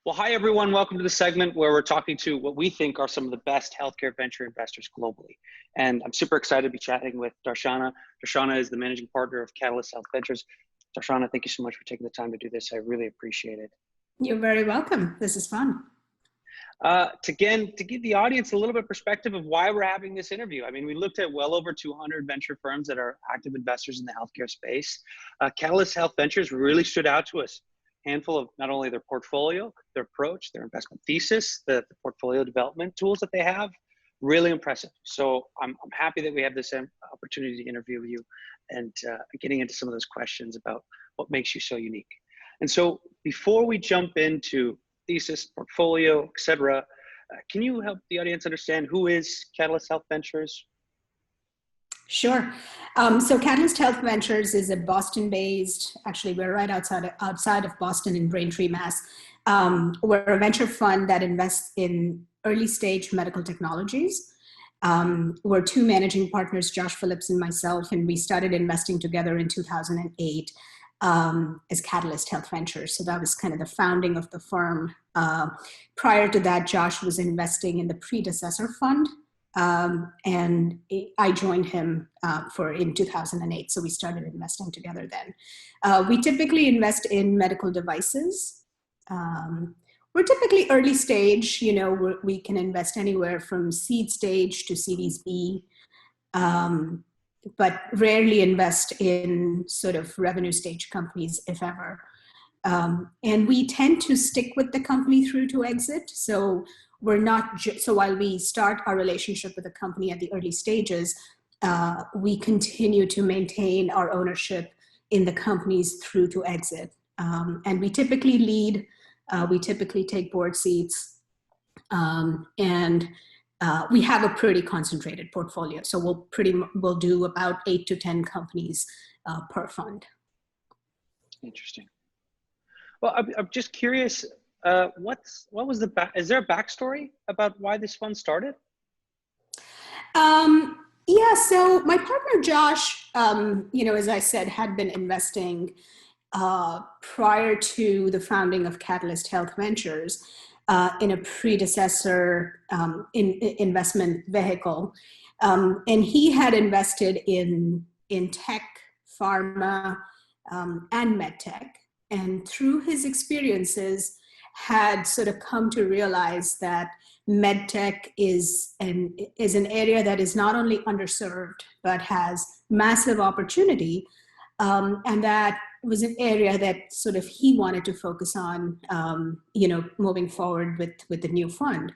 Well, hi, everyone. Welcome to the segment where we're talking to what we think are some of the best healthcare venture investors globally. And I'm super excited to be chatting with Darshana. Darshana is the managing partner of Catalyst Health Ventures. Darshana, thank you so much for taking the time to do this. I really appreciate it. You're very welcome. This is fun. To give the audience a little bit of perspective of why we're having this interview. I mean, we looked at well over 200 venture firms that are active investors in the healthcare space. Catalyst Health Ventures really stood out to us. Handful of not only their portfolio, their approach, their investment thesis, the portfolio development tools that they have, really impressive. So I'm happy that we have this opportunity to interview you and getting into some of those questions about what makes you so unique. And so before we jump into thesis, portfolio, et cetera, can you help the audience understand who is Catalyst Health Ventures? Sure. So Catalyst Health Ventures is a Boston-based, actually we're right outside of Boston in Braintree, Mass. We're a venture fund that invests in early stage medical technologies. We're two managing partners, Josh Phillips and myself, and we started investing together in 2008 as Catalyst Health Ventures. So that was kind of the founding of the firm. Prior to that, Josh was investing in the predecessor fund. And I joined him in 2008. So we started investing together then. We typically invest in medical devices. We're typically early stage, we can invest anywhere from seed stage to Series B, but rarely invest in sort of revenue stage companies, if ever. And we tend to stick with the company through to exit. So we're not, so while we start our relationship with the company at the early stages, we continue to maintain our ownership in the companies through to exit. And we typically lead, we typically take board seats, and we have a pretty concentrated portfolio. So we'll do about 8 to 10 companies per fund. Interesting. Well, I'm just curious, is there a backstory about why this fund started? Yeah, so my partner Josh, as I said, had been investing prior to the founding of Catalyst Health Ventures in a predecessor investment vehicle. And he had invested in tech, pharma, and med tech. And through his experiences, had sort of come to realize that medtech is an area that is not only underserved, but has massive opportunity. And that was an area that sort of he wanted to focus on, moving forward with the new fund.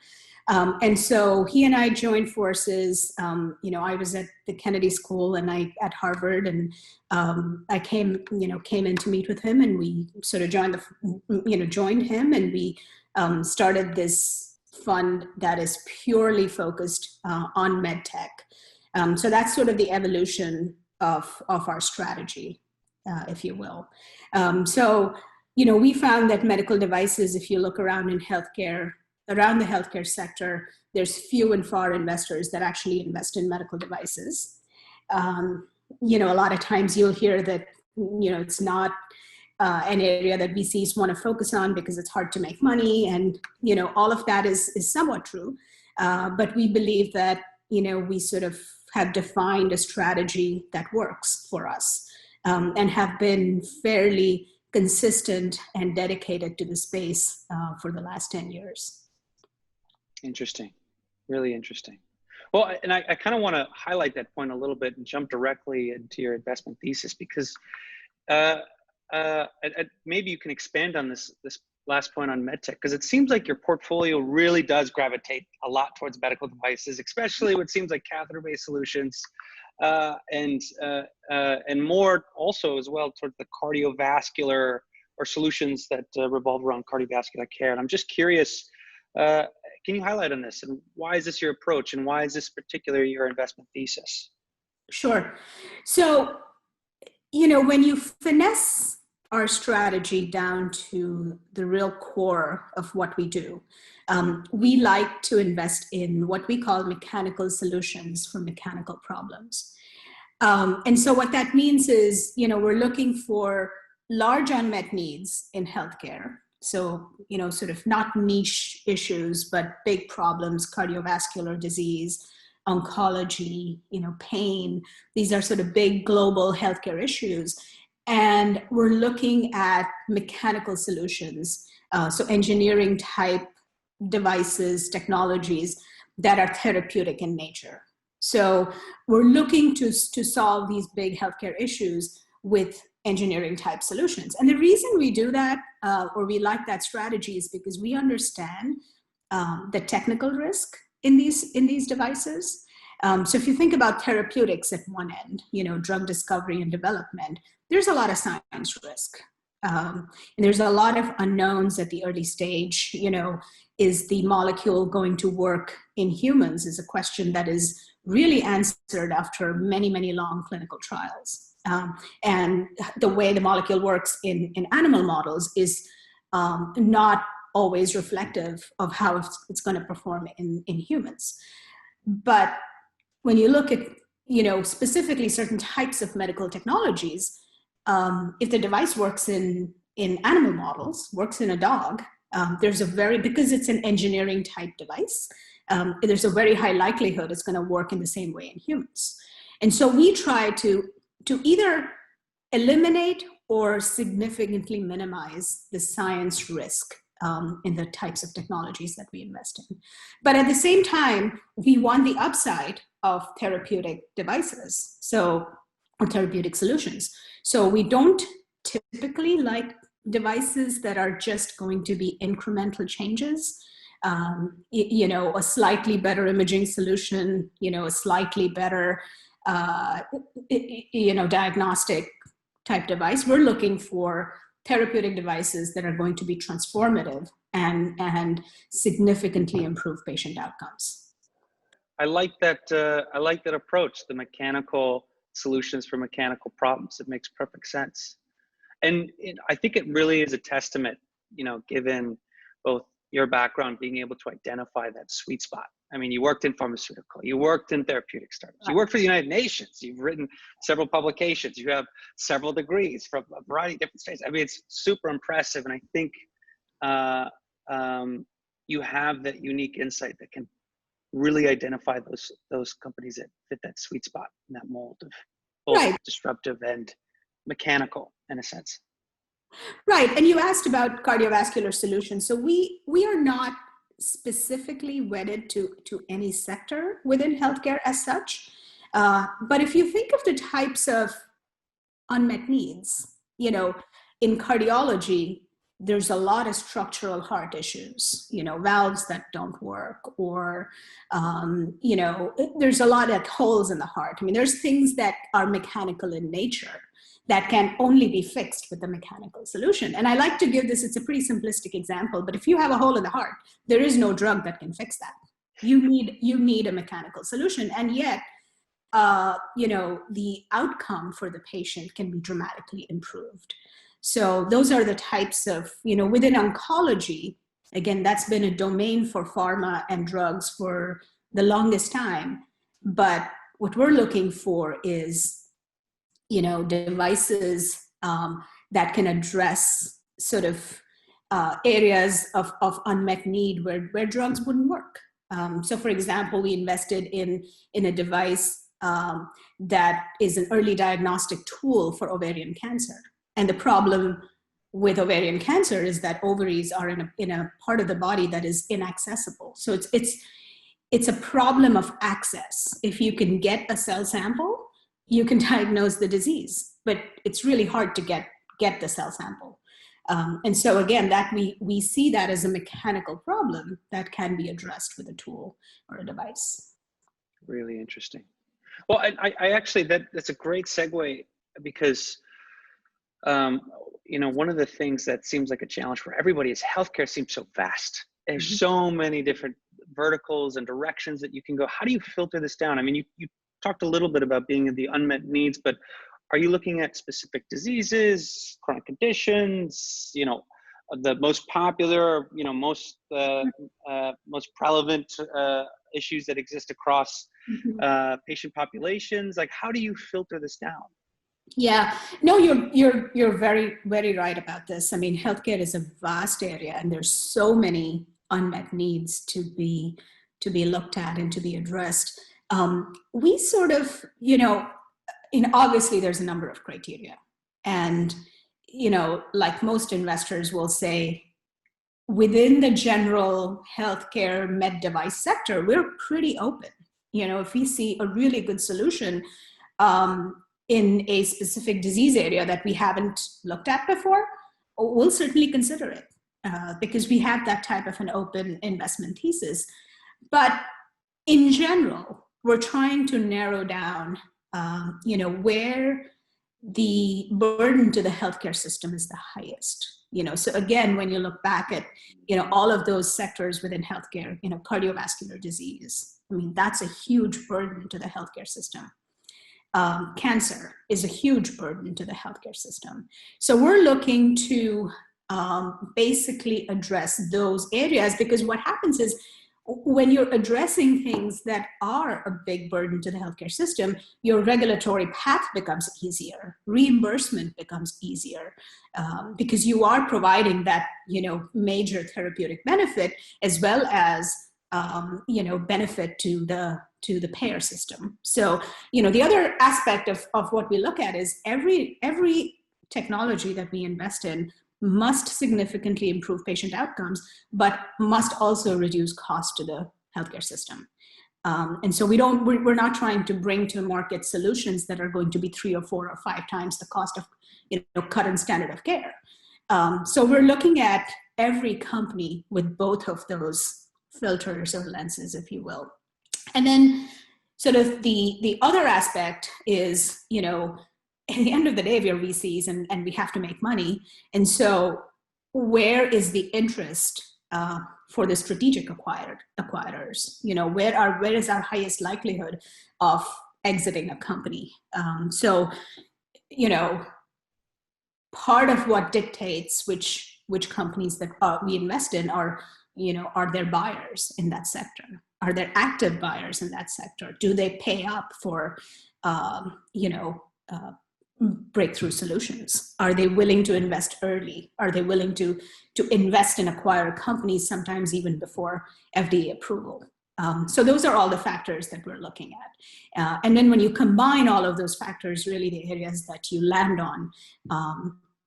And so he and I joined forces. I was at the Kennedy School and at Harvard, and I came in to meet with him, and we sort of joined him, and we started this fund that is purely focused on med tech. So that's sort of the evolution of our strategy, if you will. So we found that medical devices, if you look around in healthcare, around the healthcare sector, there's few and far investors that actually invest in medical devices. A lot of times you'll hear that, it's not an area that VCs want to focus on because it's hard to make money. And, all of that is somewhat true. But we believe that, we sort of have defined a strategy that works for us, and have been fairly consistent and dedicated to the space for the last 10 years. Interesting, really interesting. Well, and I kind of want to highlight that point a little bit and jump directly into your investment thesis, because maybe you can expand on this last point on medtech, because it seems like your portfolio really does gravitate a lot towards medical devices, especially what seems like catheter-based solutions, and more also as well towards the cardiovascular or solutions that revolve around cardiovascular care. And I'm just curious, can you highlight on this, and why is this your approach, and why is this particular your investment thesis? Sure. So, when you finesse our strategy down to the real core of what we do, we like to invest in what we call mechanical solutions for mechanical problems. And so what that means is, we're looking for large unmet needs in healthcare, So, sort of not niche issues, but big problems, cardiovascular disease, oncology, pain. These are sort of big global healthcare issues. And we're looking at mechanical solutions, so engineering type devices, technologies that are therapeutic in nature. So we're looking to solve these big healthcare issues with engineering type solutions. And the reason we do that, or we like that strategy, is because we understand the technical risk in these devices. So if you think about therapeutics at one end, drug discovery and development, there's a lot of science risk. And there's a lot of unknowns at the early stage. Is the molecule going to work in humans is a question that is really answered after many, many long clinical trials. And the way the molecule works in animal models is not always reflective of how it's going to perform in humans. But when you look at, specifically certain types of medical technologies, if the device works in animal models, works in a dog, because it's an engineering type device, there's a very high likelihood it's going to work in the same way in humans. And so we try to either eliminate or significantly minimize the science risk in the types of technologies that we invest in. But at the same time, we want the upside of therapeutic devices, or therapeutic solutions. So we don't typically like devices that are just going to be incremental changes. A slightly better imaging solution, a slightly better, diagnostic type device. We're looking for therapeutic devices that are going to be transformative and significantly improve patient outcomes. I like that approach, the mechanical solutions for mechanical problems. It makes perfect sense. And I think it really is a testament, given both your background, being able to identify that sweet spot. I mean, you worked in pharmaceutical, you worked in therapeutic startups, you worked for the United Nations, you've written several publications, you have several degrees from a variety of different states. I mean, it's super impressive. And I think you have that unique insight that can really identify those companies that fit that sweet spot in that mold of both disruptive and mechanical, in a sense. Right. And you asked about cardiovascular solutions. So we are not specifically wedded to any sector within healthcare as such. But if you think of the types of unmet needs, in cardiology, there's a lot of structural heart issues, valves that don't work, or, there's a lot of holes in the heart. I mean, there's things that are mechanical in nature that can only be fixed with a mechanical solution. And I like to give this, it's a pretty simplistic example, but if you have a hole in the heart, there is no drug that can fix that. You need a mechanical solution. And yet, the outcome for the patient can be dramatically improved. So those are the types of, within oncology, again, that's been a domain for pharma and drugs for the longest time. But what we're looking for is, devices that can address sort of areas of unmet need where drugs wouldn't work. So for example, we invested in a device that is an early diagnostic tool for ovarian cancer. And the problem with ovarian cancer is that ovaries are in a part of the body that is inaccessible. So it's a problem of access. If you can get a cell sample, you can diagnose the disease, but it's really hard to get the cell sample. And so again, that we see that as a mechanical problem that can be addressed with a tool or a device. Really interesting. Well, I actually, that's a great segue, because one of the things that seems like a challenge for everybody is healthcare seems so vast. There's so many different verticals and directions that you can go. How do you filter this down? I mean, you talked a little bit about being in the unmet needs, but are you looking at specific diseases, chronic conditions, the most popular, most prevalent issues that exist across patient populations? Like, how do you filter this down? Yeah, no, you're very, very right about this. I mean, healthcare is a vast area, and there's so many unmet needs to be looked at and to be addressed. We sort of, obviously there's a number of criteria, and like most investors will say, within the general healthcare med device sector, we're pretty open. If we see a really good solution in a specific disease area that we haven't looked at before, we'll certainly consider it because we have that type of an open investment thesis. But in general, we're trying to narrow down, where the burden to the healthcare system is the highest. So again, when you look back at, all of those sectors within healthcare, cardiovascular disease, I mean, that's a huge burden to the healthcare system. Cancer is a huge burden to the healthcare system. So we're looking to basically address those areas, because what happens is when you're addressing things that are a big burden to the healthcare system, your regulatory path becomes easier, reimbursement becomes easier, because you are providing that, major therapeutic benefit, as well as, benefit to the payer system. So, the other aspect of what we look at is every technology that we invest in must significantly improve patient outcomes, but must also reduce cost to the healthcare system. And so we're not trying to bring to market solutions that are going to be 3 or 4 or 5 times the cost of current standard of care. So we're looking at every company with both of those filters or lenses, if you will. And then sort of the other aspect is, at the end of the day, we are VCs and we have to make money. And so where is the interest for the strategic acquirers? Where is our highest likelihood of exiting a company? So, part of what dictates which companies that we invest in are there buyers in that sector? Are there active buyers in that sector? Do they pay up for, breakthrough solutions? Are they willing to invest early? Are they willing to invest and acquire companies sometimes even before FDA approval? So those are all the factors that we're looking at. And then when you combine all of those factors, really the areas that you land on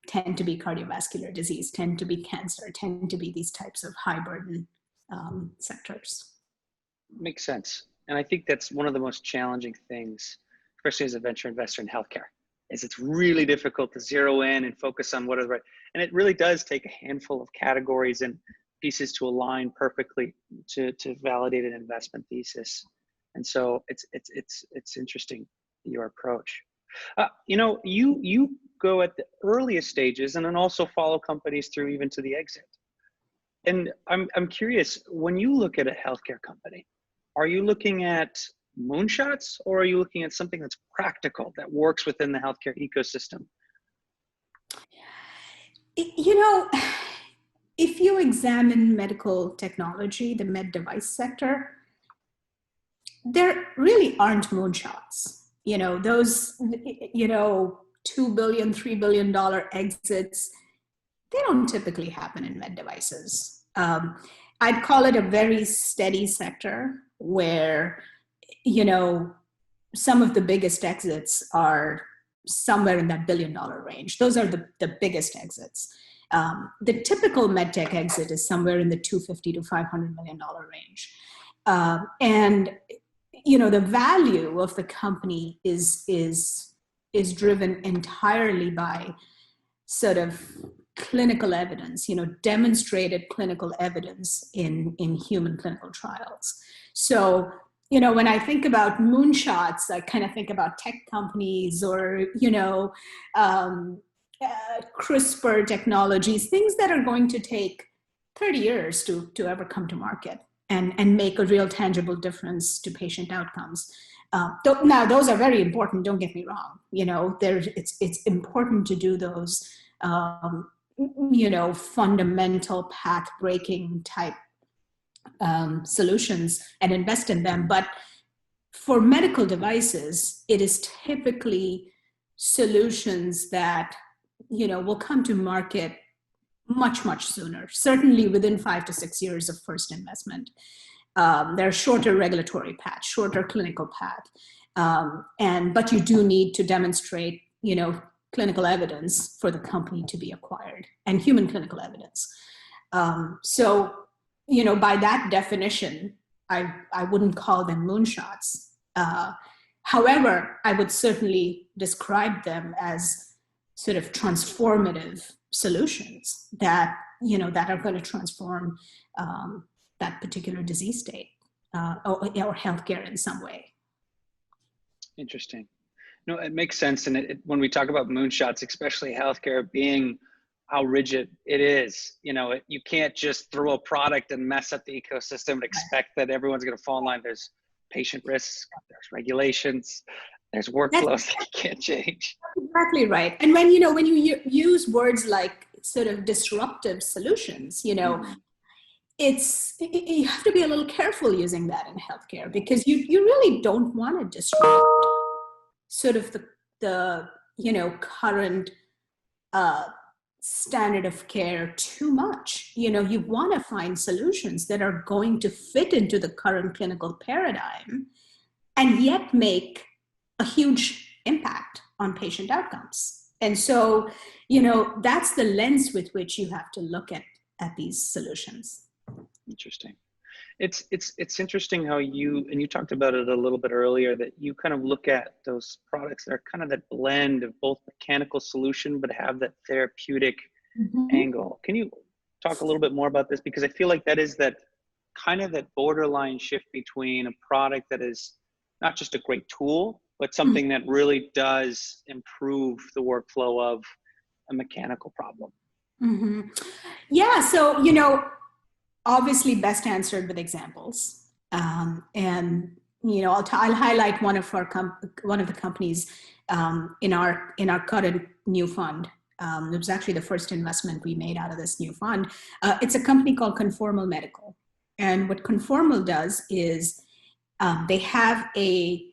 tend to be cardiovascular disease, tend to be cancer, tend to be these types of high burden sectors. Makes sense. And I think that's one of the most challenging things, especially as a venture investor in healthcare, is it's really difficult to zero in and focus on what is right. And it really does take a handful of categories and pieces to align perfectly to validate an investment thesis. And so it's interesting, your approach. You go at the earliest stages and then also follow companies through even to the exit. And I'm curious, when you look at a healthcare company, are you looking at moonshots, or are you looking at something that's practical, that works within the healthcare ecosystem? If you examine medical technology, the med device sector, there really aren't moonshots. Those, $2 billion, $3 billion exits, they don't typically happen in med devices. I'd call it a very steady sector where, some of the biggest exits are somewhere in that $1 billion range. Those are the biggest exits. The typical medtech exit is somewhere in the $250 to $500 million range. And, the value of the company is driven entirely by sort of clinical evidence, demonstrated clinical evidence in human clinical trials. So, when I think about moonshots, I kind of think about tech companies or, CRISPR technologies, things that are going to take 30 years to ever come to market and make a real tangible difference to patient outcomes. Now, those are very important, don't get me wrong. It's important to do those, fundamental path-breaking type solutions and invest in them. But for medical devices, it is typically solutions that, will come to market much, much sooner, certainly within 5 to 6 years of first investment. There are shorter regulatory paths, shorter clinical path. But you do need to demonstrate, clinical evidence for the company to be acquired, and human clinical evidence. So, by that definition, I wouldn't call them moonshots. However, I would certainly describe them as sort of transformative solutions that, that are going to transform that particular disease state or healthcare in some way. Interesting. No, it makes sense. And when we talk about moonshots, especially healthcare being how rigid it is, you can't just throw a product and mess up the ecosystem and expect that everyone's going to fall in line. There's patient risks, there's regulations, there's workflows that you can't change. Exactly right. And when you use words like sort of disruptive solutions, you have to be a little careful using that in healthcare, because you really don't want to disrupt sort of the current standard of care too much. You want to find solutions that are going to fit into the current clinical paradigm and yet make a huge impact on patient outcomes. And so, that's the lens with which you have to look at these solutions. Interesting. It's interesting how you talked about it a little bit earlier, that you kind of look at those products that are kind of that blend of both mechanical solution but have that therapeutic angle. Can you talk a little bit more about this? Because I feel like that is that kind of that borderline shift between a product that is not just a great tool, but something that really does improve the workflow of a mechanical problem. Yeah. So, obviously best answered with examples. And, I'll highlight one of the companies in our current new fund. It was actually the first investment we made out of this new fund. It's a company called Conformal Medical. And what Conformal does is they have a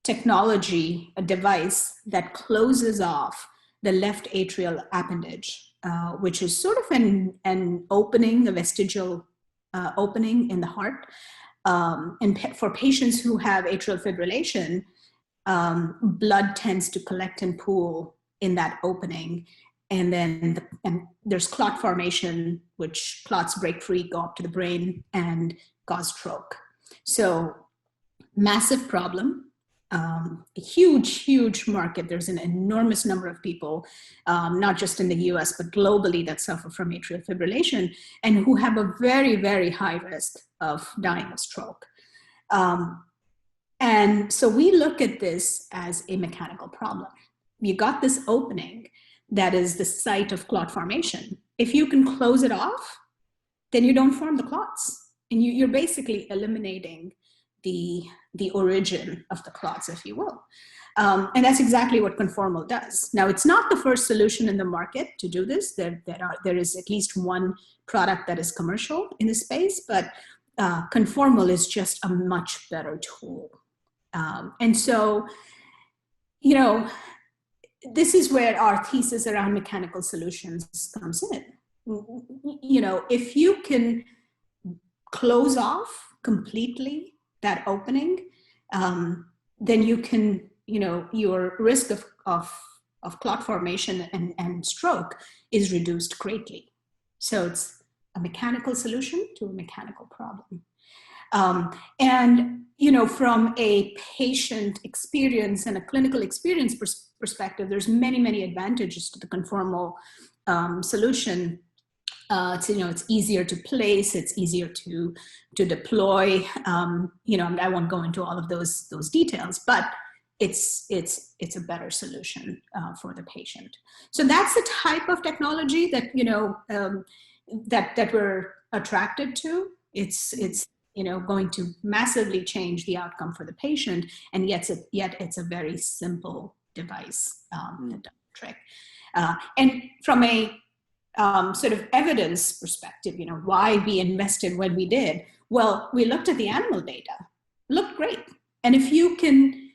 technology, a device that closes off the left atrial appendage, which is sort of an opening, a vestigial opening in the heart. And for patients who have atrial fibrillation, blood tends to collect and pool in that opening. And then there's clot formation, which clots break free, go up to the brain and cause stroke. So massive problem. A huge market. There's an enormous number of people, not just in the US, but globally, that suffer from atrial fibrillation and who have a very, very high risk of dying of stroke. And so we look at this as a mechanical problem. You got this opening that is the site of clot formation. If you can close it off, then you don't form the clots. And you're basically eliminating the origin of the clots, if you will. And that's exactly what Conformal does. Now, it's not the first solution in the market to do this. There is at least one product that is commercial in the space, but Conformal is just a much better tool. And so, this is where our thesis around mechanical solutions comes in. If you can close off completely that opening, then you can, your risk of clot formation and stroke is reduced greatly. So it's a mechanical solution to a mechanical problem. And, from a patient experience and a clinical experience perspective, there's many advantages to the Conformal solution. It's easier to place, it's easier to deploy. I won't go into all of those details, but it's a better solution for the patient. So that's the type of technology that that we're attracted to. It's going to massively change the outcome for the patient, and yet it's a very simple device that does the trick. And from a sort of evidence perspective, why we invested when we did. Well, we looked at the animal data, looked great. And if you can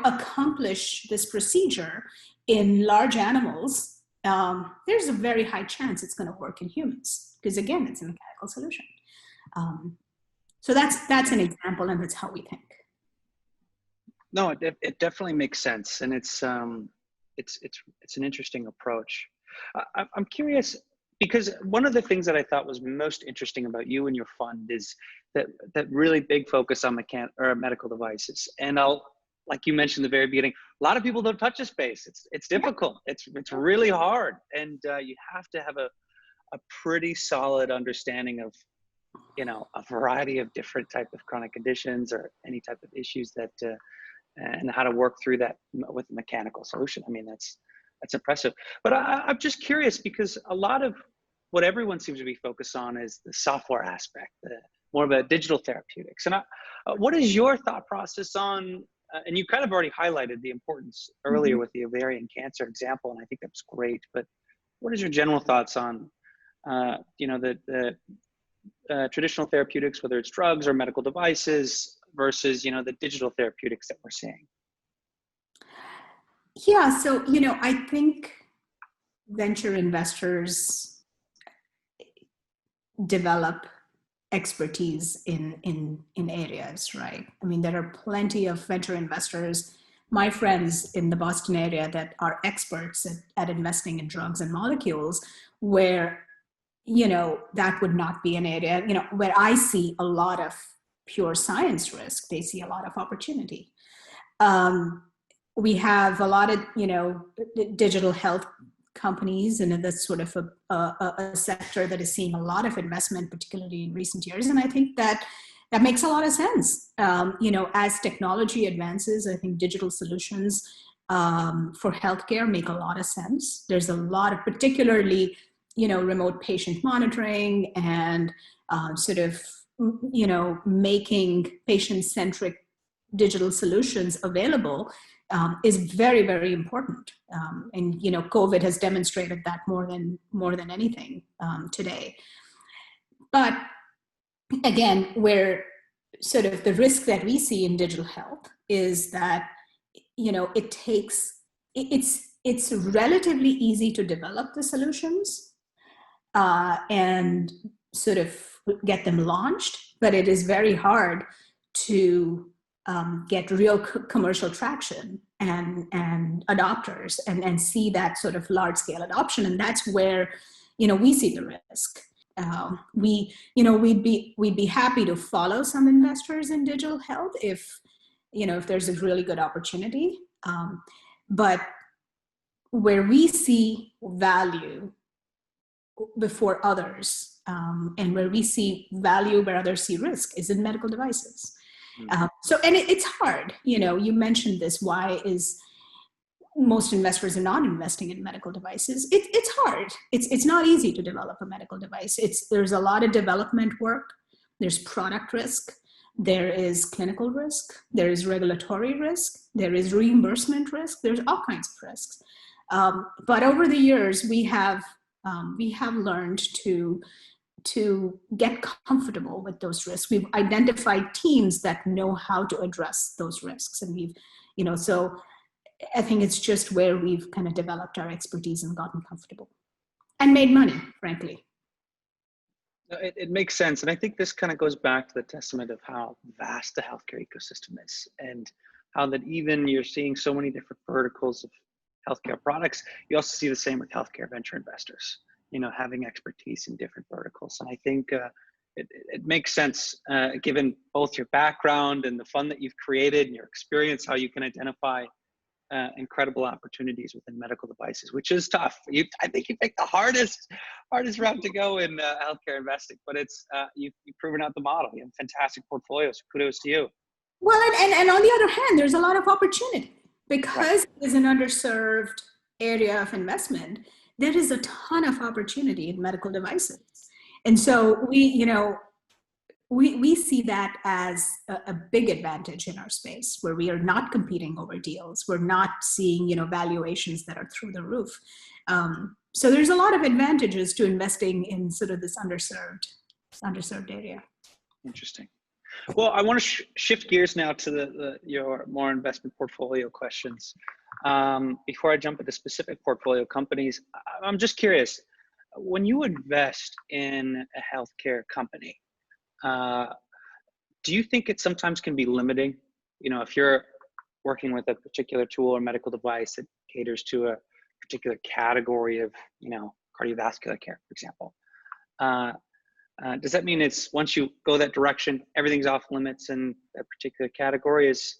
accomplish this procedure in large animals, there's a very high chance it's going to work in humans, because again, it's a mechanical solution. So that's an example, and that's how we think. No, it definitely makes sense, and it's an interesting approach. I'm curious, because one of the things that I thought was most interesting about you and your fund is that really big focus on medical devices. And like you mentioned at the very beginning, a lot of people don't touch the space. It's difficult. It's really hard, and you have to have a pretty solid understanding of a variety of different type of chronic conditions or any type of issues that and how to work through that with a mechanical solution. I mean, that's impressive. But I'm just curious, because a lot of what everyone seems to be focused on is the software aspect, more of a digital therapeutics. And what is your thought process on, and you kind of already highlighted the importance earlier with the ovarian cancer example, and I think that's great, but what is your general thoughts on, the traditional therapeutics, whether it's drugs or medical devices, versus, the digital therapeutics that we're seeing? Yeah, so, I think venture investors develop expertise in areas, right? I mean, there are plenty of venture investors, my friends in the Boston area, that are experts at investing in drugs and molecules, where, that would not be an area, where I see a lot of pure science risk. They see a lot of opportunity. We have a lot of, digital health companies, and that's sort of a sector that is seeing a lot of investment, particularly in recent years. And I think that makes a lot of sense. As technology advances, I think digital solutions for healthcare make a lot of sense. There's a lot of, particularly, remote patient monitoring and making patient-centric digital solutions available is very, very important. And COVID has demonstrated that more than anything today. But again, where sort of the risk that we see in digital health is that it's relatively easy to develop the solutions and sort of get them launched, but it is very hard to get real commercial traction and adopters and see that sort of large scale adoption. And that's where, we see the risk. We'd be happy to follow some investors in digital health if there's a really good opportunity. But where we see value before others, and where we see value where others see risk, is in medical devices. And it's hard, you mentioned this, why is most investors are not investing in medical devices? It's hard. It's not easy to develop a medical device. There's a lot of development work. There's product risk. There is clinical risk. There is regulatory risk. There is reimbursement risk. There's all kinds of risks. But over the years, we have learned to get comfortable with those risks. We've identified teams that know how to address those risks. And so I think it's just where we've kind of developed our expertise and gotten comfortable and made money, frankly. It makes sense. And I think this kind of goes back to the testament of how vast the healthcare ecosystem is, and how that even you're seeing so many different verticals of healthcare products. You also see the same with healthcare venture investors, having expertise in different verticals. And I think it makes sense, given both your background and the fund that you've created and your experience, how you can identify incredible opportunities within medical devices, which is tough. I think you picked the hardest route to go in healthcare investing, but you've proven out the model. You have fantastic portfolios. Kudos to you. Well, and on the other hand, there's a lot of opportunity because it's an underserved area of investment. There is a ton of opportunity in medical devices. And so we see that as a big advantage in our space, where we are not competing over deals. We're not seeing, valuations that are through the roof. So there's a lot of advantages to investing in sort of this underserved area. Interesting. Well, I want to shift gears now to your more investment portfolio questions. Before I jump into specific portfolio companies, I'm just curious, when you invest in a healthcare company, do you think it sometimes can be limiting? You know, if you're working with a particular tool or medical device that caters to a particular category of, you know, cardiovascular care, for example, does that mean it's once you go that direction, everything's off limits in that particular category? Is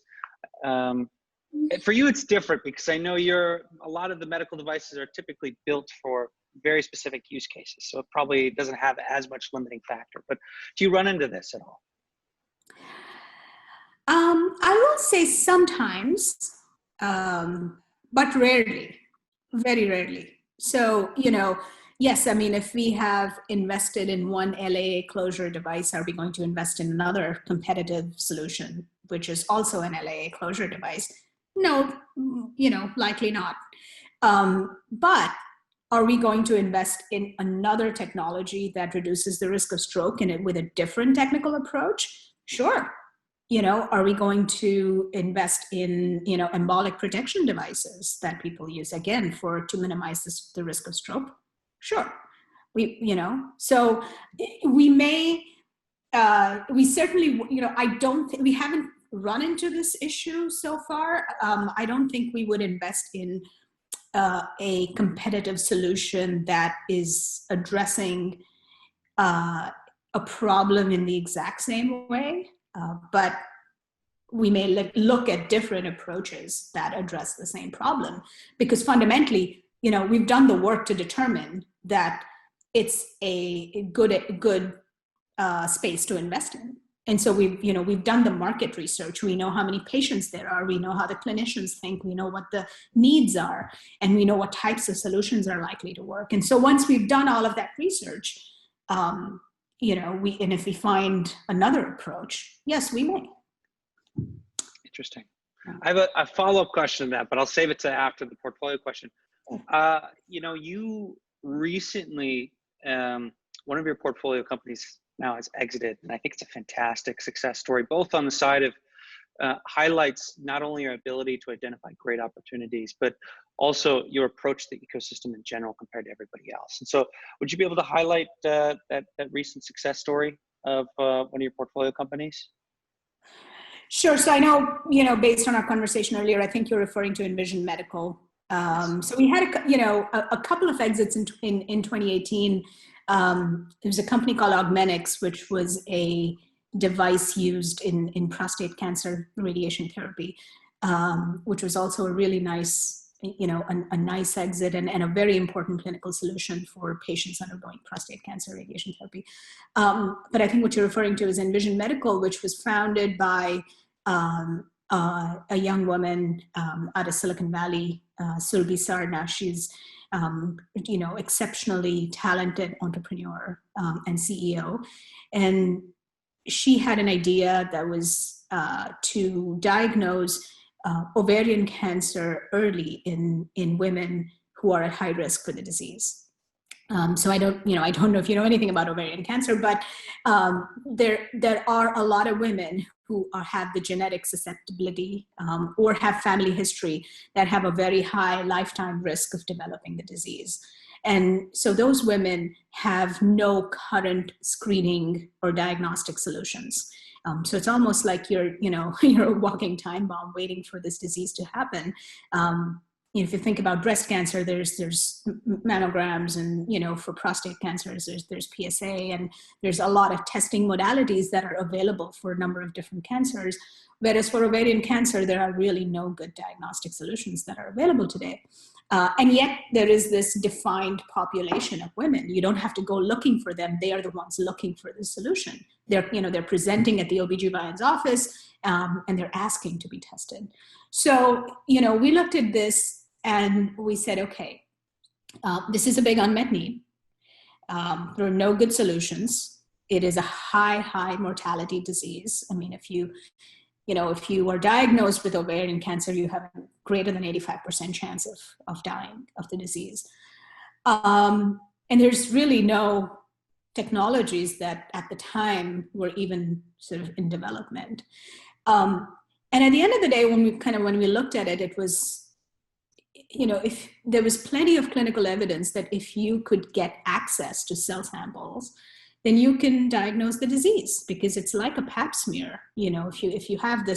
for you, it's different because I know a lot of the medical devices are typically built for very specific use cases. So it probably doesn't have as much limiting factor, but do you run into this at all? I will say sometimes, but rarely, very rarely. So, you know, yes, I mean, if we have invested in one LAA closure device, are we going to invest in another competitive solution, which is also an LAA closure device? No, you know, likely not. But are we going to invest in another technology that reduces the risk of stroke in it with a different technical approach? Sure. You know, are we going to invest in, you know, embolic protection devices that people use again to minimize the risk of stroke? Sure. You know, so we may, we certainly, you know, I don't think we haven't run into this issue so far. I don't think we would invest in a competitive solution that is addressing a problem in the exact same way. But we may look at different approaches that address the same problem, because fundamentally, you know, we've done the work to determine that it's a good space to invest in. And so we've done the market research. We know how many patients there are. We know how the clinicians think. We know what the needs are, and we know what types of solutions are likely to work. And so once we've done all of that research, you know, and if we find another approach, yes, we may. Interesting. I have a follow-up question to that, but I'll save it to after the portfolio question. You know, you recently, one of your portfolio companies now has exited, and I think it's a fantastic success story, both on the side of highlights not only your ability to identify great opportunities, but also your approach to the ecosystem in general compared to everybody else. And so would you be able to highlight that recent success story of one of your portfolio companies? Sure. So I know, you know, based on our conversation earlier, I think you're referring to Envision Medical. So we had, a couple of exits in 2018. There was a company called Augmenix, which was a device used in prostate cancer radiation therapy, which was also a really nice, a nice exit and a very important clinical solution for patients undergoing prostate cancer radiation therapy. But I think what you're referring to is Envision Medical, which was founded by a young woman out of Silicon Valley, Surbi Sarna. She's exceptionally talented entrepreneur and CEO. And she had an idea that was to diagnose ovarian cancer early in women who are at high risk for the disease. So I don't know if you know anything about ovarian cancer, but there are a lot of women who have the genetic susceptibility or have family history that have a very high lifetime risk of developing the disease. And so those women have no current screening or diagnostic solutions. So it's almost like you're a walking time bomb waiting for this disease to happen. If you think about breast cancer, there's mammograms, and for prostate cancers, there's PSA, and there's a lot of testing modalities that are available for a number of different cancers. Whereas for ovarian cancer, there are really no good diagnostic solutions that are available today. And yet there is this defined population of women. You don't have to go looking for them. They are the ones looking for the solution. They're presenting at the OB/GYN's office, and they're asking to be tested. So, we looked at this and we said, okay, this is a big unmet need. There are no good solutions. It is a high mortality disease. I mean, if you are diagnosed with ovarian cancer, you have a greater than 85% chance of dying of the disease. And there's really no technologies that at the time were even sort of in development. And at the end of the day, when we looked at it, it was, if there was plenty of clinical evidence that if you could get access to cell samples, then you can diagnose the disease, because it's like a pap smear. If you have the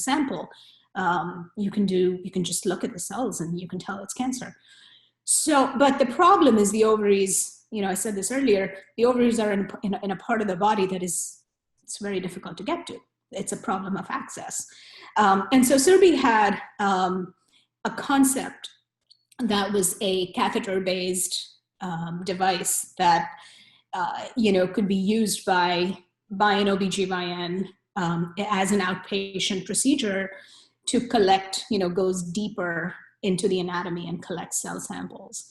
sample, you can just look at the cells and you can tell it's cancer. So, but the problem is the ovaries. I said this earlier. The ovaries are in a part of the body that it's very difficult to get to. It's a problem of access. And so Surbi had a concept that was a catheter-based device that could be used by an OBGYN as an outpatient procedure to collect, goes deeper into the anatomy and collect cell samples.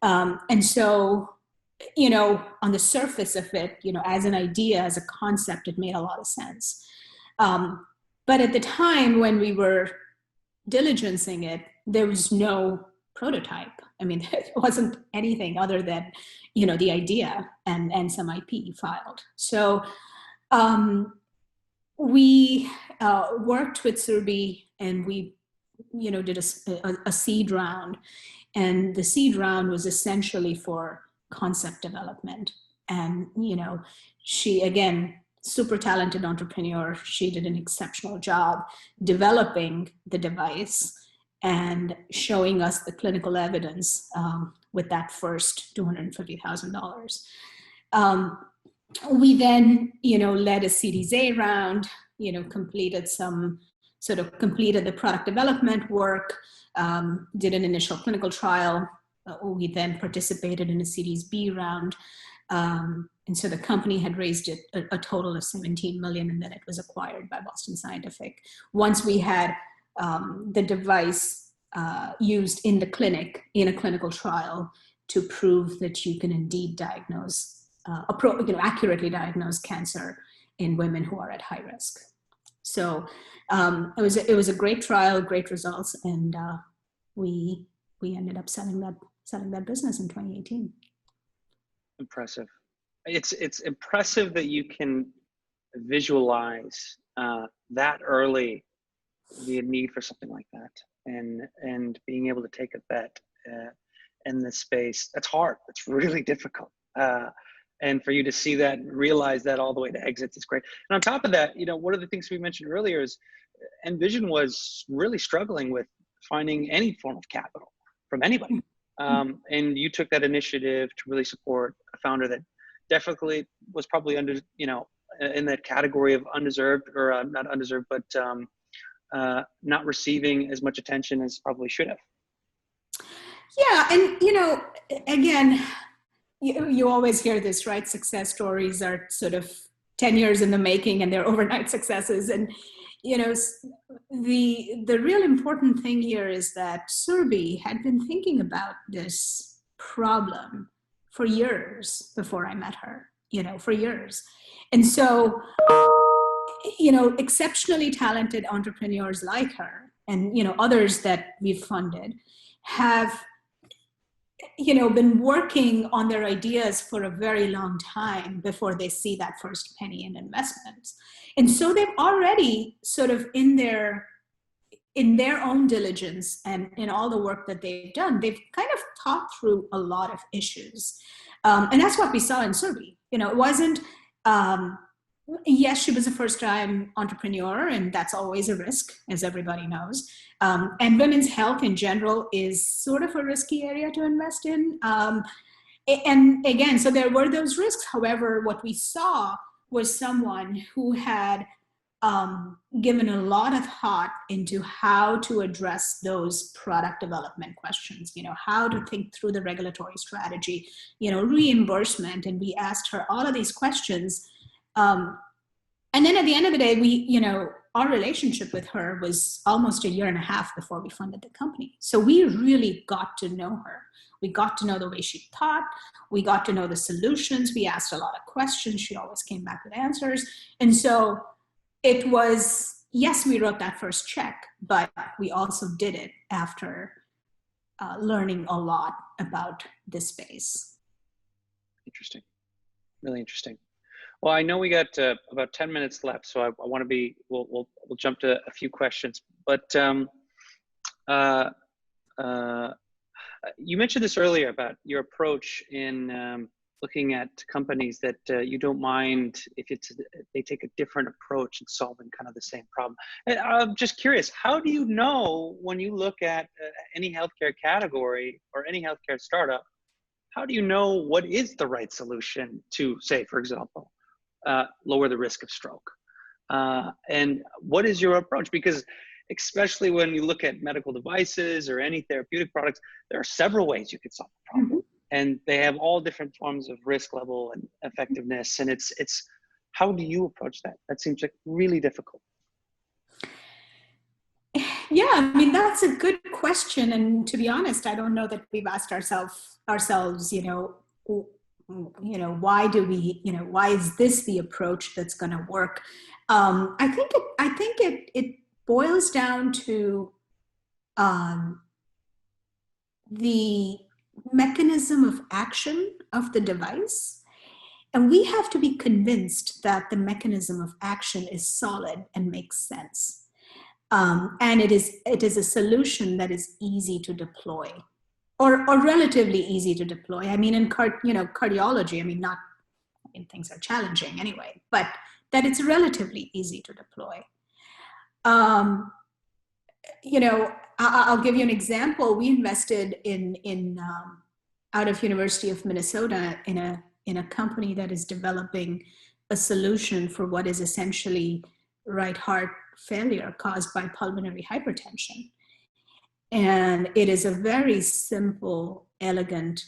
And so, on the surface of it, as an idea, as a concept, it made a lot of sense. But at the time when we were diligencing it, there was no prototype. I mean, there wasn't anything other than, the idea and some IP filed. So we worked with Surbi, and we, did a seed round. And the seed round was essentially for concept development. And, she, again, super talented entrepreneur. She did an exceptional job developing the device and showing us the clinical evidence with that first $250,000. We then, led a Series A round, completed the product development work, did an initial clinical trial. We then participated in a Series B round. And so the company had raised a total of $17 million, and then it was acquired by Boston Scientific. Once we had the device used in the clinic in a clinical trial to prove that you can indeed diagnose, accurately diagnose cancer in women who are at high risk. So it was a great trial, great results, and we ended up selling that business in 2018. Impressive. It's impressive that you can visualize that early the need for something like that, and being able to take a bet in this space. That's hard. It's really difficult. And for you to see that and realize that all the way to exits is great. And on top of that, one of the things we mentioned earlier is Envision was really struggling with finding any form of capital from anybody. And you took that initiative to really support a founder that definitely was probably under, in that category of undeserved, or not undeserved, but not receiving as much attention as probably should have. Yeah. And, again, you always hear this, right? Success stories are sort of 10 years in the making, and they're overnight successes. And, the real important thing here is that Surbi had been thinking about this problem for years before I met her, for years. And so, exceptionally talented entrepreneurs like her and, others that we've funded have, been working on their ideas for a very long time before they see that first penny in investments. And so they've already sort of in their own diligence and in all the work that they've done, they've kind of thought through a lot of issues. And that's what we saw in Surbi. It wasn't, yes, she was a first-time entrepreneur, and that's always a risk, as everybody knows. And women's health in general is sort of a risky area to invest in. And again, so there were those risks. However, what we saw was someone who had given a lot of thought into how to address those product development questions, how to think through the regulatory strategy, reimbursement. And we asked her all of these questions. And then at the end of the day, our relationship with her was almost 1.5 years before we funded the company. So we really got to know her. We got to know the way she thought. We got to know the solutions. We asked a lot of questions. She always came back with answers. And so it was, yes, we wrote that first check, but we also did it after learning a lot about this space. Interesting. Really interesting. Well, I know we got about 10 minutes left, so I want to be, we'll jump to a few questions, but uh, uh, you mentioned this earlier about your approach in looking at companies that you don't mind if they take a different approach in solving kind of the same problem. And I'm just curious, how do you know when you look at any healthcare category or any healthcare startup, how do you know what is the right solution to, say, for example, lower the risk of stroke? And what is your approach? Because especially when you look at medical devices or any therapeutic products, there are several ways you could solve the problem. And they have all different forms of risk level and effectiveness. And it's how do you approach that? That seems like really difficult. Yeah, I mean, that's a good question. And to be honest, I don't know that we've asked ourselves, why do we, why is this the approach that's going to work? I think it boils down to the mechanism of action of the device. And we have to be convinced that the mechanism of action is solid and makes sense. And it is a solution that is easy to deploy, or relatively easy to deploy. I mean, in cardiology, things are challenging anyway, but that it's relatively easy to deploy. I'll give you an example. We invested in out of University of Minnesota in a company that is developing a solution for what is essentially right heart failure caused by pulmonary hypertension. And it is a very simple, elegant,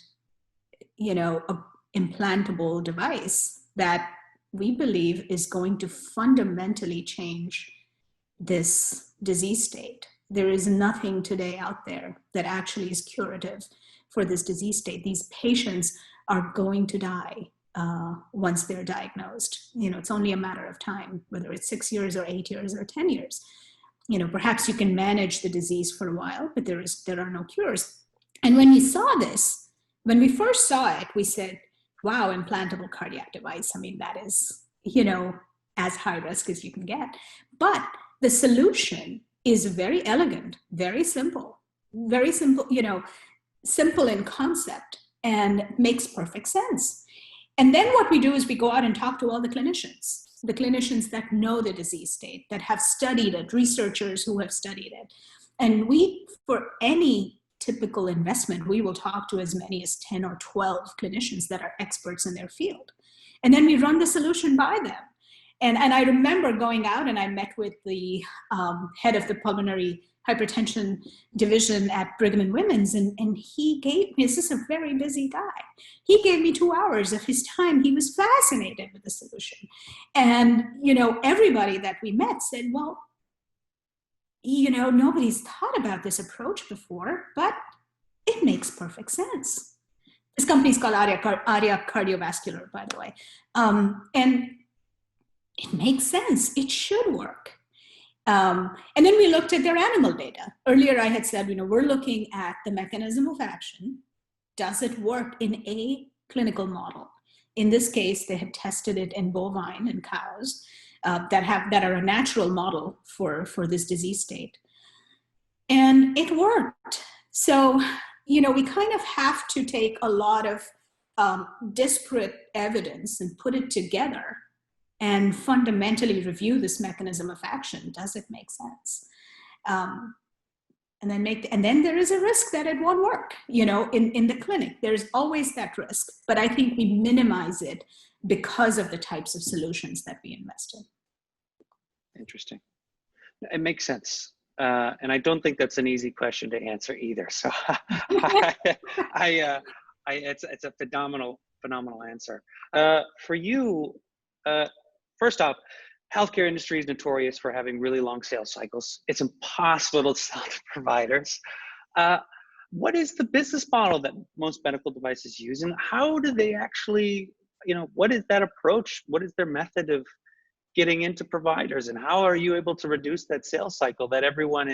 implantable device that we believe is going to fundamentally change this disease state. There is nothing today out there that actually is curative for this disease state. These patients are going to die once they're diagnosed. It's only a matter of time, whether it's 6 years or 8 years or 10 years. Perhaps you can manage the disease for a while, but there are no cures. And when we first saw it, we said, wow, implantable cardiac device. I mean, that is, as high risk as you can get. But the solution is very elegant, very simple, simple in concept, and makes perfect sense. And then what we do is we go out and talk to all the clinicians that know the disease state, that have studied it, researchers who have studied it. And for any typical investment, we will talk to as many as 10 or 12 clinicians that are experts in their field. And then we run the solution by them. And I remember going out and I met with the head of the pulmonary hypertension division at Brigham and Women's, and he gave me, this is a very busy guy, he gave me 2 hours of his time. He was fascinated with the solution. And, everybody that we met said, well, nobody's thought about this approach before, but it makes perfect sense. This company is called ARIA Cardiovascular, by the way. And it makes sense. It should work. And then we looked at their animal data. Earlier I had said, we're looking at the mechanism of action. Does it work in a clinical model? In this case, they have tested it in bovine and cows that are a natural model for this disease state. And it worked. So, we kind of have to take a lot of disparate evidence and put it together and fundamentally review this mechanism of action. Does it make sense? And then there is a risk that it won't work. In the clinic, there's always that risk, but I think we minimize it because of the types of solutions that we invest in. Interesting. It makes sense. And I don't think that's an easy question to answer either. So it's a phenomenal answer. For you, first off, healthcare industry is notorious for having really long sales cycles. It's impossible to sell to providers. What is the business model that most medical devices use, and how do they actually, what is that approach? What is their method of getting into providers, and how are you able to reduce that sales cycle that everyone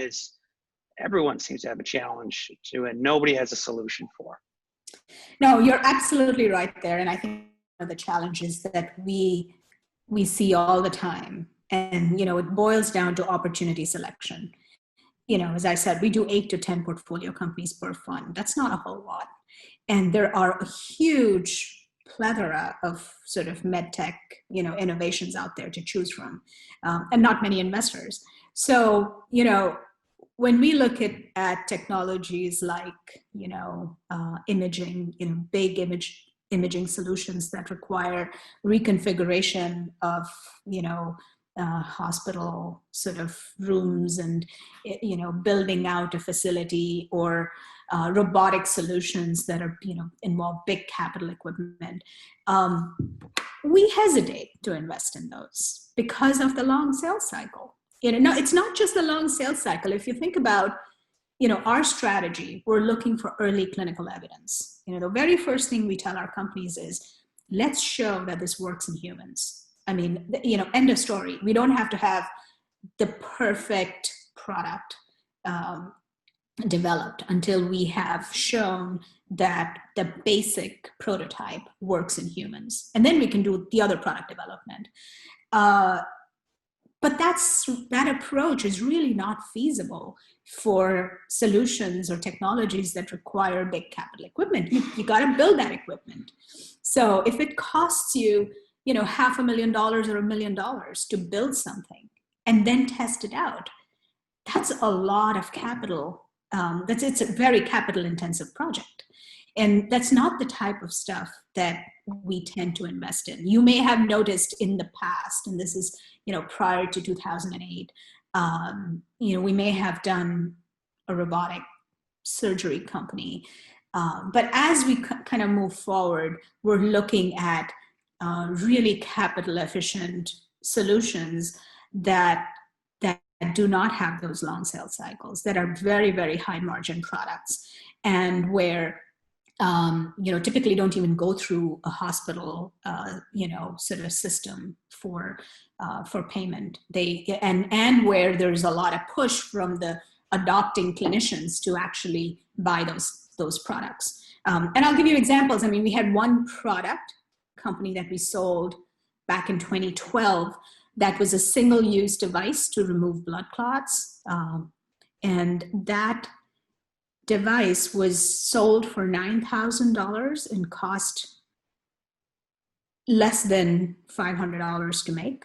seems to have a challenge to and nobody has a solution for? No, you're absolutely right there. And I think of the challenges that we see all the time. And, it boils down to opportunity selection. As I said, we do 8 to 10 portfolio companies per fund. That's not a whole lot. And there are a huge plethora of sort of med tech, innovations out there to choose from, and not many investors. So, when we look at technologies like, imaging, big imaging solutions that require reconfiguration of, hospital sort of rooms and, building out a facility, or robotic solutions that are, involve big capital equipment, we hesitate to invest in those because of the long sales cycle. No, it's not just the long sales cycle. If you think about, our strategy, we're looking for early clinical evidence. The very first thing we tell our companies is, let's show that this works in humans. I mean, end of story. We don't have to have the perfect product developed until we have shown that the basic prototype works in humans. And then we can do the other product development. But that approach is really not feasible for solutions or technologies that require big capital equipment. You got to build that equipment. So if it costs you, $500,000 or $1 million to build something and then test it out, that's a lot of capital. It's a very capital intensive project. And that's not the type of stuff that we tend to invest in. You may have noticed in the past, and this is, prior to 2008, we may have done a robotic surgery company. But as we kind of move forward, we're looking at really capital efficient solutions that do not have those long sales cycles, that are very, very high margin products, and where typically don't even go through a hospital, sort of system for payment. And where there's a lot of push from the adopting clinicians to actually buy those products. And I'll give you examples. I mean, we had one product company that we sold back in 2012 that was a single-use device to remove blood clots, and that device was sold for $9,000 and cost less than $500 to make,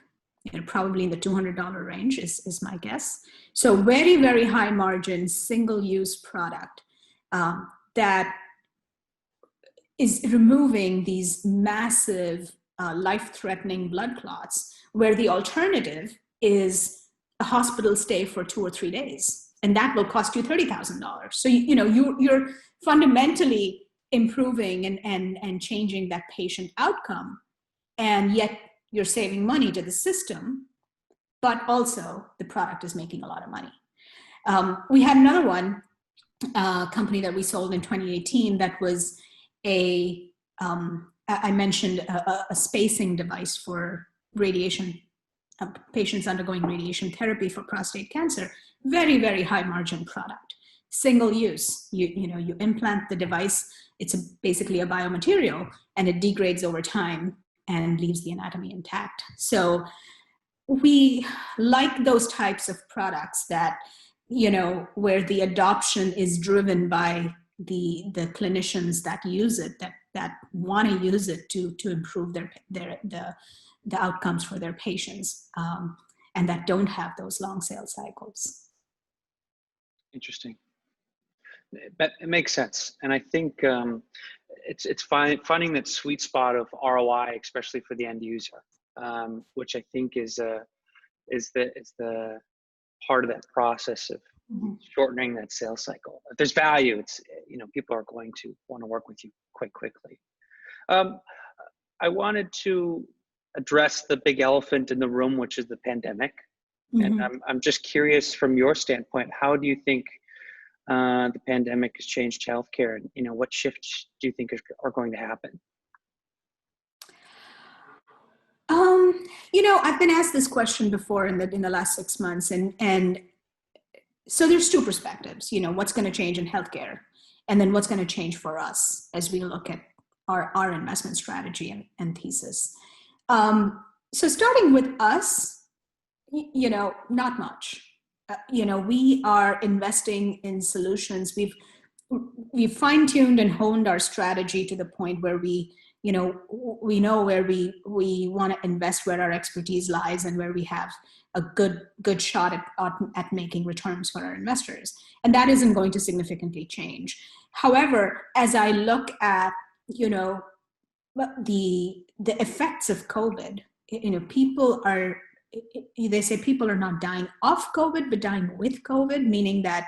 probably in the $200 range is my guess. So very, very high margin, single-use product that is removing these massive life-threatening blood clots, where the alternative is a hospital stay for 2 or 3 days. And that will cost you $30,000. So, you're fundamentally improving and changing that patient outcome. And yet you're saving money to the system, but also the product is making a lot of money. We had another one, company that we sold in 2018 that was I mentioned a spacing device for radiation, patients undergoing radiation therapy for prostate cancer. Very, very high margin product. Single use. You implant the device. It's basically a biomaterial, and it degrades over time and leaves the anatomy intact. So we like those types of products that, where the adoption is driven by the clinicians that use it, that want to use it to improve the outcomes for their patients, and that don't have those long sales cycles. Interesting. But it makes sense, and I think it's finding that sweet spot of ROI, especially for the end user, which I think is the part of that process of shortening that sales cycle. If there's value, it's people are going to want to work with you quite quickly. I wanted to address the big elephant in the room, which is the pandemic. And I'm just curious, from your standpoint, how do you think the pandemic has changed healthcare? And what shifts do you think are going to happen? I've been asked this question before in the last 6 months, and so there's two perspectives. What's going to change in healthcare, and then what's going to change for us as we look at our investment strategy and thesis. So starting with us, not much. We are investing in solutions. We've fine-tuned and honed our strategy to the point where we know where we want to invest, where our expertise lies, and where we have a good shot at making returns for our investors. And that isn't going to significantly change. However, as I look at, the effects of COVID, they say people are not dying of COVID, but dying with COVID, meaning that,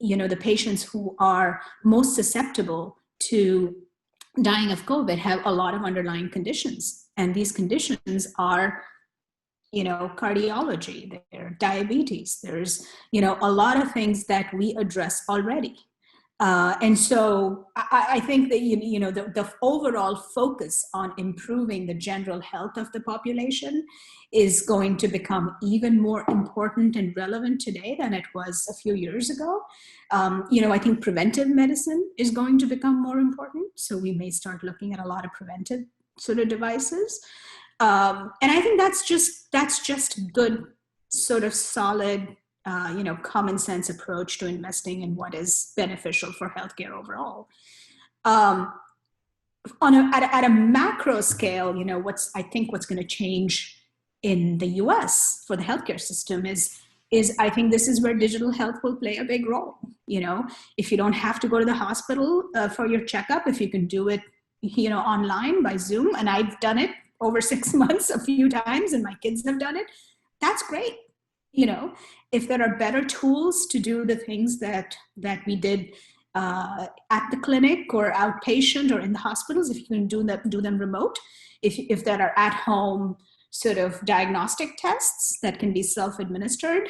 the patients who are most susceptible to dying of COVID have a lot of underlying conditions. And these conditions are, cardiology, there's diabetes, there's, a lot of things that we address already. And so I think that, the overall focus on improving the general health of the population is going to become even more important and relevant today than it was a few years ago. I think preventive medicine is going to become more important. So we may start looking at a lot of preventive sort of devices. And I think that's just good, sort of solid, common sense approach to investing in what is beneficial for healthcare overall. At a macro scale, what's going to change in the US for the healthcare system is I think this is where digital health will play a big role. If you don't have to go to the hospital for your checkup, if you can do it, online by Zoom, and I've done it over 6 months a few times, and my kids have done it, that's great. If there are better tools to do the things that we did at the clinic or outpatient or in the hospitals, if you can do them remote, if there are at-home sort of diagnostic tests that can be self-administered,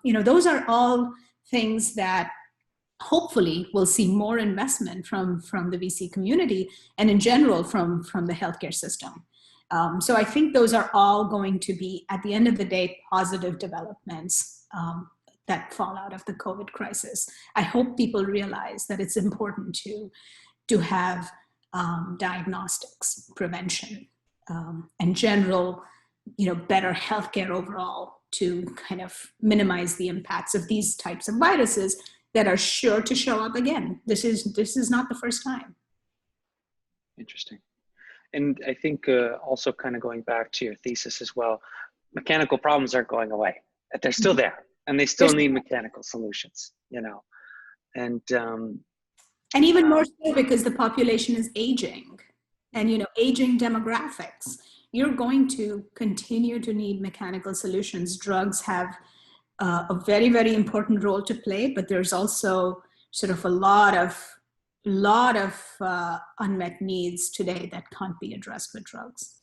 those are all things that hopefully we'll see more investment from the VC community and in general from the healthcare system. So I think those are all going to be, at the end of the day, positive developments that fall out of the COVID crisis. I hope people realize that it's important to have diagnostics, prevention, and general, better healthcare overall to kind of minimize the impacts of these types of viruses that are sure to show up again. This is not the first time. Interesting. And I think also kind of going back to your thesis as well, mechanical problems aren't going away. They're still there, and they still need mechanical solutions, and even more so because the population is aging, and aging demographics. You're going to continue to need mechanical solutions. Drugs have a very, very important role to play, but there's also sort of a lot of unmet needs today that can't be addressed with drugs.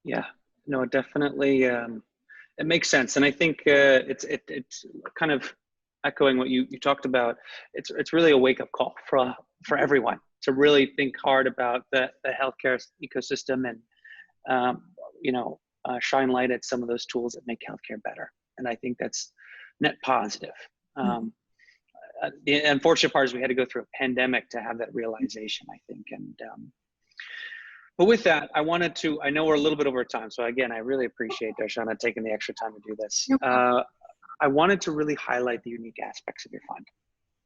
Yeah, no, definitely. It makes sense. And I think it's kind of echoing what you talked about. It's really a wake-up call for everyone to really think hard about the healthcare ecosystem and, shine light at some of those tools that make healthcare better. And I think that's net positive. The unfortunate part is we had to go through a pandemic to have that realization, I think. And but with that, I know we're a little bit over time. So again, I really appreciate Darshana taking the extra time to do this. I wanted to really highlight the unique aspects of your fund,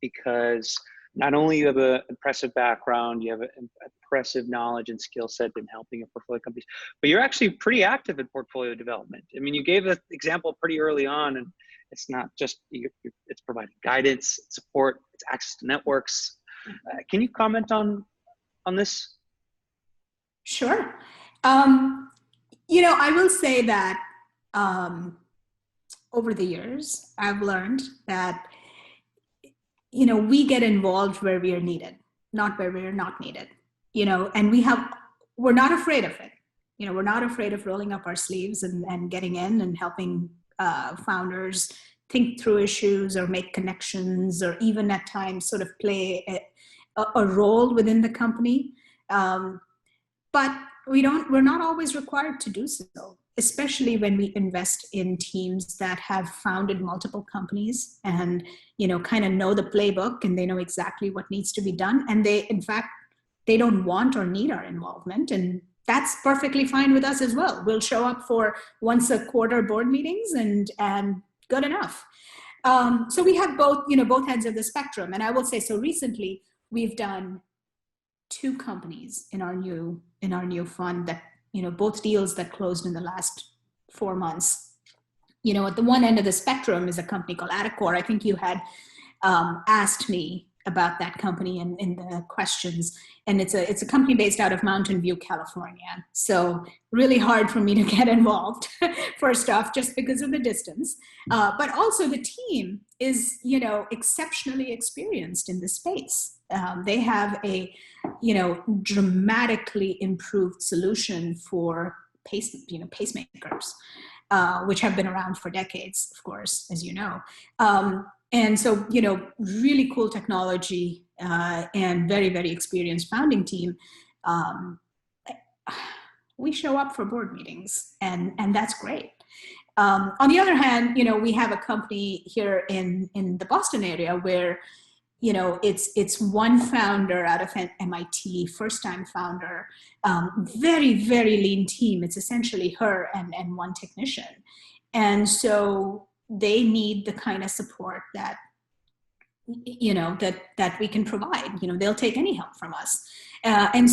because not only you have an impressive background, you have an impressive knowledge and skill set in helping your portfolio companies, but you're actually pretty active in portfolio development. I mean, you gave an example pretty early on, and it's not just, it's providing guidance, support, it's access to networks. Can you comment on this? Sure. I will say that over the years, I've learned that we get involved where we are needed, not where we are not needed, and we're not afraid of it. We're not afraid of rolling up our sleeves and getting in and helping founders think through issues or make connections, or even at times sort of play a role within the company. But we're not always required to do so, especially when we invest in teams that have founded multiple companies and, kind of know the playbook, and they know exactly what needs to be done. And they, in fact, they don't want or need our involvement, and that's perfectly fine with us as well. We'll show up for once a quarter board meetings, and good enough. So we have both, both ends of the spectrum. And I will say, so recently we've done 2 companies in our new fund that, both deals that closed in the last 4 months. At the one end of the spectrum is a company called Atacor. I think you had asked me about that company in the questions. And it's a company based out of Mountain View, California. So really hard for me to get involved, first off, just because of the distance. But also the team is, exceptionally experienced in this space. They have a, dramatically improved solution for pacemakers, which have been around for decades, of course, as you know. And so, really cool technology and very, very experienced founding team. We show up for board meetings, and that's great. On the other hand, we have a company here in the Boston area where, it's one founder out of MIT, first-time founder, very, very lean team. It's essentially her and one technician. And so they need the kind of support that, that we can provide. They'll take any help from us. And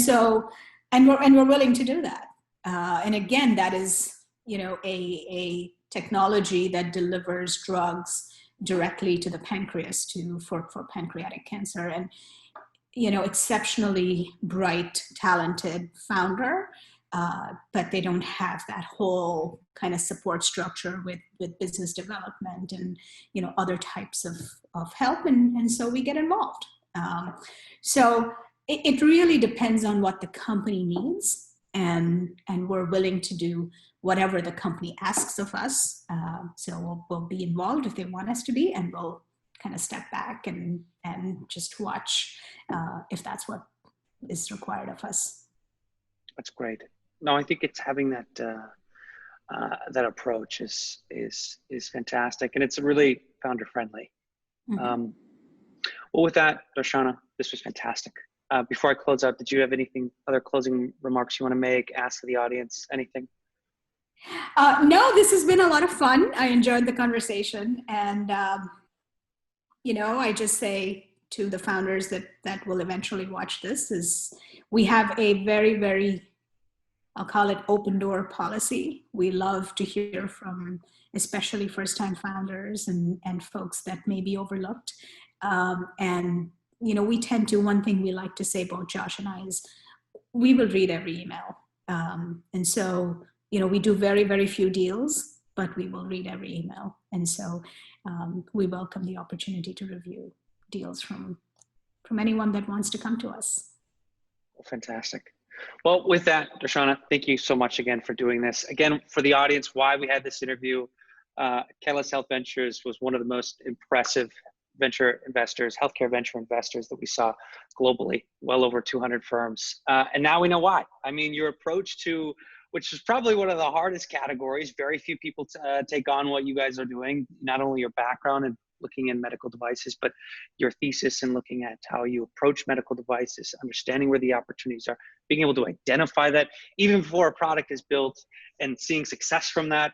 we're willing to do that. And again, that is, a technology that delivers drugs directly to the pancreas for pancreatic cancer. And, exceptionally bright, talented founder, but they don't have that whole kind of support structure with business development and, other types of help. And so we get involved. So it really depends on what the company needs, and we're willing to do whatever the company asks of us. So we'll be involved if they want us to be, and we'll kind of step back and just watch if that's what is required of us. That's great. No, I think it's having that that approach is fantastic, and it's really founder friendly. Mm-hmm. Well, with that, Darshana, this was fantastic. Before I close out, did you have other closing remarks you want to make? Ask the audience anything? No, this has been a lot of fun. I enjoyed the conversation, and I just say to the founders that will eventually watch this is we have a very, very, I'll call it open door policy. We love to hear from especially first-time founders and folks that may be overlooked. And, we tend to, one thing we like to say, both Josh and I, is we will read every email. And so, we do very, very few deals, but we will read every email. And so we welcome the opportunity to review deals from anyone that wants to come to us. Fantastic. Well, with that, Darshana, thank you so much again for doing this. Again, for the audience, why we had this interview, Catalyst Health Ventures was one of the most impressive healthcare venture investors that we saw globally, well over 200 firms. And now we know why. I mean, your approach to, which is probably one of the hardest categories, very few people take on what you guys are doing, not only your background and looking in medical devices, but your thesis and looking at how you approach medical devices, understanding where the opportunities are, being able to identify that even before a product is built and seeing success from that.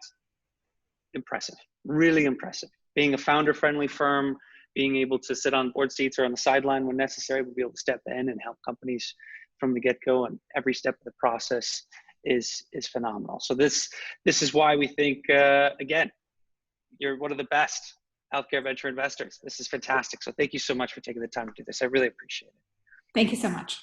Impressive, really impressive. Being a founder-friendly firm, being able to sit on board seats or on the sideline when necessary, we'll be able to step in and help companies from the get-go, and every step of the process is phenomenal. So this is why we think, again, you're one of the best healthcare venture investors. This is fantastic. So thank you so much for taking the time to do this. I really appreciate it. Thank you so much.